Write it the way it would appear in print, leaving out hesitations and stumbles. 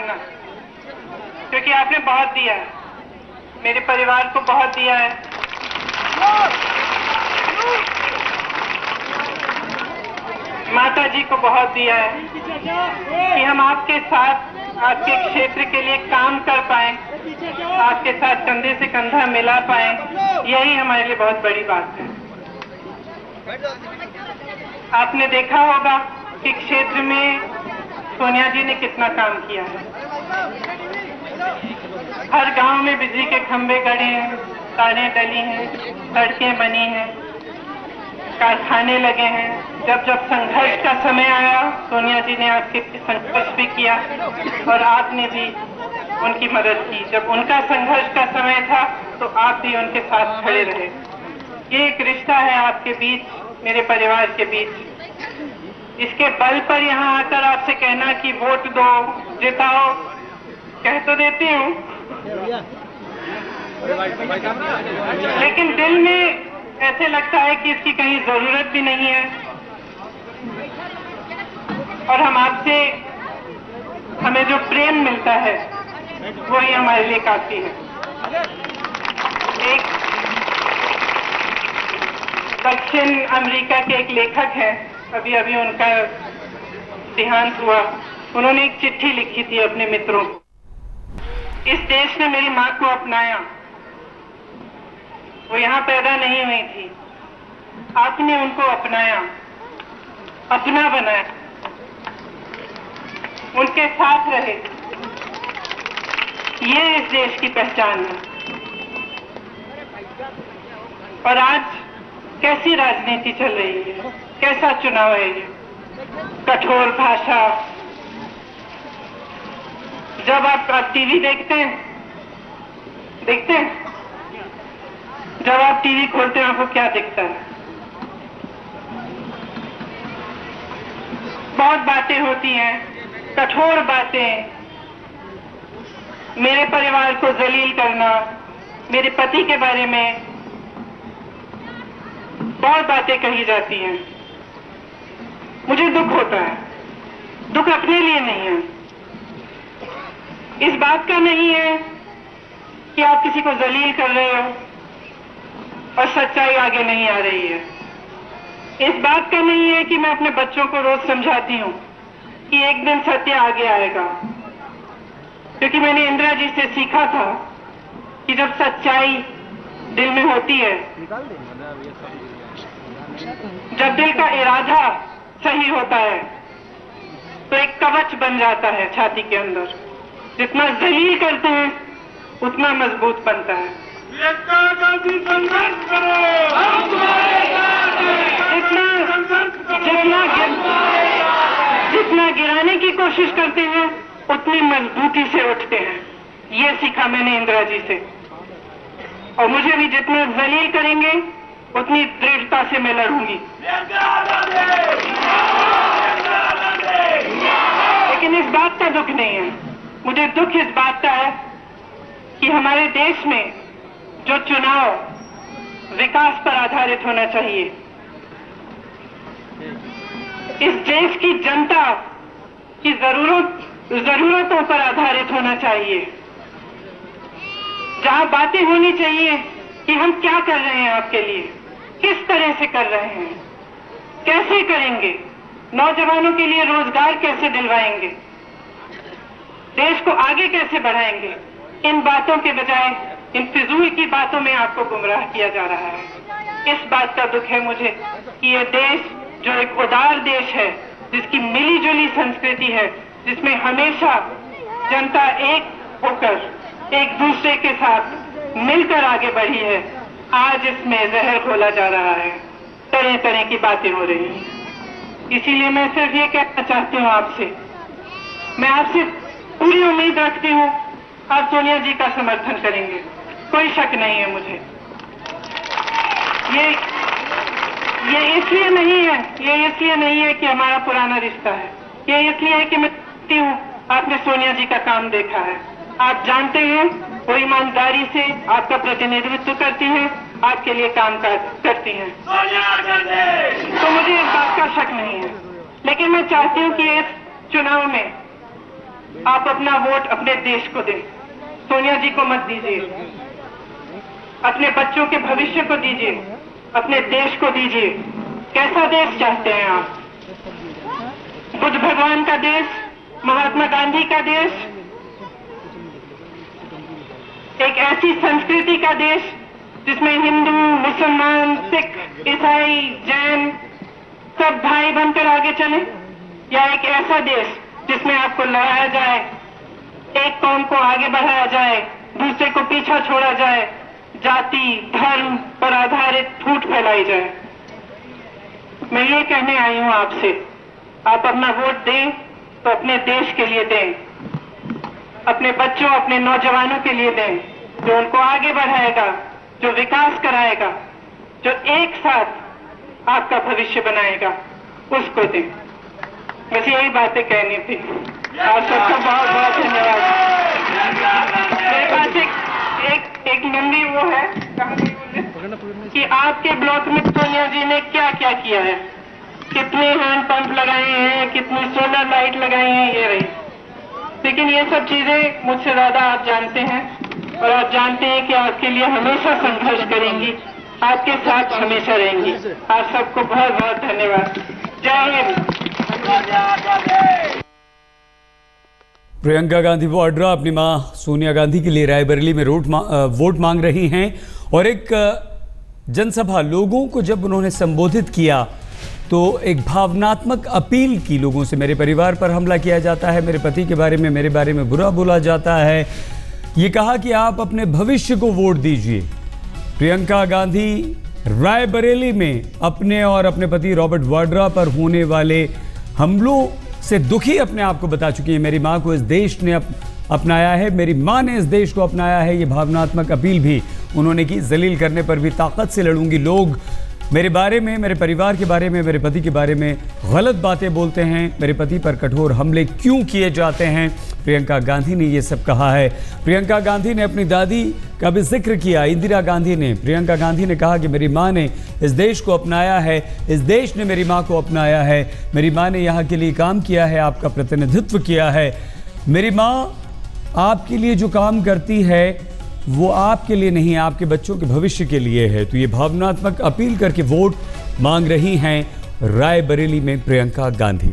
पहचानना, क्योंकि आपने बहुत दिया है, मेरे परिवार को बहुत दिया है। माता जी को बहुत दिया है कि हम आपके साथ आपके क्षेत्र के लिए काम कर पाए, आपके साथ कंधे से कंधा मिला पाए, यही हमारे लिए बहुत बड़ी बात है। आपने देखा होगा कि क्षेत्र में सोनिया जी ने कितना काम किया है। हर गांव में बिजली के खंभे गड़े हैं, तारें डली हैं, सड़कें बनी हैं, कारखाने लगे हैं। जब जब संघर्ष का समय आया, सोनिया जी ने आपके संघर्ष भी किया और आपने भी उनकी मदद की। जब उनका संघर्ष का समय था तो आप भी उनके साथ खड़े रहे। ये एक रिश्ता है आपके बीच, मेरे परिवार के बीच। इसके बल पर यहाँ आकर आपसे कहना कि वोट दो, जिताओ, कह तो देती हूँ, लेकिन दिल में ऐसे लगता है कि इसकी कहीं जरूरत भी नहीं है। और हम आपसे, हमें जो प्रेम मिलता है वो ही हमारे लिए काफी है। एक दक्षिण अमेरिका के एक लेखक हैं, अभी अभी उनका देहांत हुआ। उन्होंने एक चिट्ठी लिखी थी अपने मित्रों को। इस देश ने मेरी मां को अपनाया, वो यहाँ पैदा नहीं हुई थी, आपने उनको अपनाया, अपना बनाया, उनके साथ रहे। ये इस देश की पहचान है। और आज कैसी राजनीति चल रही है, कैसा चुनाव है ये, कठोर भाषा। जब आप टीवी देखते हैं, जब आप टीवी खोलते हैं आपको क्या दिखता है? बहुत बातें होती हैं, कठोर बातें, मेरे परिवार को जलील करना, मेरे पति के बारे में बहुत बातें कही जाती हैं। मुझे दुख होता है। दुख अपने लिए नहीं है, इस बात का नहीं है कि आप किसी को जलील कर रहे हो और सच्चाई आगे नहीं आ रही है। इस बात का नहीं है कि मैं अपने बच्चों को रोज समझाती हूँ कि एक दिन सत्य आगे आएगा, क्योंकि मैंने इंदिरा जी से सीखा था कि जब सच्चाई दिल में होती है, जब दिल का इरादा सही होता है तो एक कवच बन जाता है छाती के अंदर। जितना जलील करते हैं उतना मजबूत बनता है। संघर्ष करो, हम तुम्हारे साथ हैं। जितना गिराने की कोशिश करते हैं उतनी मजबूती से उठते हैं। ये सीखा मैंने इंदिरा जी से। और मुझे भी जितना जलील करेंगे उतनी दृढ़ता से मैं लड़ूंगी। लेकिन इस बात का दुख नहीं है, मुझे दुख इस बात का है कि हमारे देश में जो चुनाव विकास पर आधारित होना चाहिए, इस देश की जनता की जरूरतों पर आधारित होना चाहिए, जहां बातें होनी चाहिए कि हम क्या कर रहे हैं आपके लिए, किस तरह से कर रहे हैं, कैसे करेंगे, नौजवानों के लिए रोजगार कैसे दिलवाएंगे, देश को आगे कैसे बढ़ाएंगे। इन बातों के बजाय इन फिजूल की बातों में आपको गुमराह किया जा रहा है। इस बात का दुख है मुझे कि ये देश जो एक उदार देश है, जिसकी मिली जुली संस्कृति है, जिसमें हमेशा जनता एक होकर एक दूसरे के साथ मिलकर आगे बढ़ी है, आज इसमें जहर घोला जा रहा है, तरह तरह की बातें हो रही हैं। इसीलिए मैं सिर्फ ये कहना चाहती हूँ आपसे, मैं आपसे पूरी उम्मीद रखती हूँ आप सोनिया जी का समर्थन करेंगे, कोई शक नहीं है मुझे। ये इसलिए नहीं है कि हमारा पुराना रिश्ता है, ये इसलिए है कि मैं जानती हूँ आपने सोनिया जी का काम देखा है, आप जानते हैं वो ईमानदारी से आपका प्रतिनिधित्व करती हैं, आपके लिए काम करती हैं, तो मुझे इस बात का शक नहीं है। लेकिन मैं चाहती हूँ कि इस चुनाव में आप अपना वोट अपने देश को दें, सोनिया जी को मत दीजिए। अपने बच्चों के भविष्य को दीजिए, अपने देश को दीजिए। कैसा देश चाहते हैं आप? बुद्ध भगवान का देश, महात्मा गांधी का देश, एक ऐसी संस्कृति का देश जिसमें हिंदू, मुसलमान, सिख, ईसाई, जैन सब भाई बनकर आगे चले, या एक ऐसा देश जिसमें आपको लड़ाया जाए, एक कौम को आगे बढ़ाया जाए, दूसरे को पीछा छोड़ा जाए, जाति धर्म पर आधारित फूट फैलाई जाए? मैं ये कहने आई हूं आपसे, आप अपना वोट दें तो अपने देश के लिए दें, अपने बच्चों, अपने नौजवानों के लिए दें, जो उनको आगे बढ़ाएगा, जो विकास कराएगा, जो एक साथ आपका भविष्य बनाएगा, उसको दें। बस यही बातें कहनी थी। आप सबका बहुत बहुत धन्यवाद। मेरे पास एक लंबी वो है कहानी कि आपके ब्लॉक में सोनिया जी ने क्या क्या किया है, कितने हैंड पंप लगाए हैं, कितनी सोलर लाइट लगाई हैं, ये रही। लेकिन ये सब चीजें मुझसे ज्यादा आप जानते हैं, और आप जानते हैं कि आपके लिए हमेशा संघर्ष करेंगी, आपके साथ हमेशा रहेंगी। आप सबको बहुत बहुत धन्यवाद। जय हिंद। प्रियंका गांधी वाड्रा अपनी मां सोनिया गांधी के लिए रायबरेली में वोट मांग रही हैं, और एक जनसभा लोगों को जब उन्होंने संबोधित किया तो एक भावनात्मक अपील की लोगों से। मेरे परिवार पर हमला किया जाता है, मेरे पति के बारे में, मेरे बारे में बुरा बोला जाता है। ये कहा कि आप अपने भविष्य को वोट दीजिए। प्रियंका गांधी रायबरेली में अपने और अपने पति रॉबर्ट वाड्रा पर होने वाले हमलों से दुखी अपने आप को बता चुकी है। मेरी मां को इस देश ने अपनाया है, मेरी मां ने इस देश को अपनाया है। ये भावनात्मक अपील भी उन्होंने की। जलील करने पर भी ताकत से लड़ूंगी। लोग मेरे बारे में, मेरे परिवार के बारे में, मेरे पति के बारे में गलत बातें बोलते हैं, मेरे पति पर कठोर हमले क्यों किए जाते हैं। प्रियंका गांधी ने ये सब कहा है। प्रियंका गांधी ने अपनी दादी का भी जिक्र किया, इंदिरा गांधी ने। प्रियंका गांधी ने कहा कि मेरी मां ने इस देश को अपनाया है, इस देश ने मेरी मां को अपनाया है, मेरी मां ने यहाँ के लिए काम किया है, आपका प्रतिनिधित्व किया है। मेरी मां आपके लिए जो काम करती है वो आपके लिए नहीं, आपके बच्चों के भविष्य के लिए है। तो ये भावनात्मक अपील करके वोट मांग रही हैं रायबरेली में प्रियंका गांधी।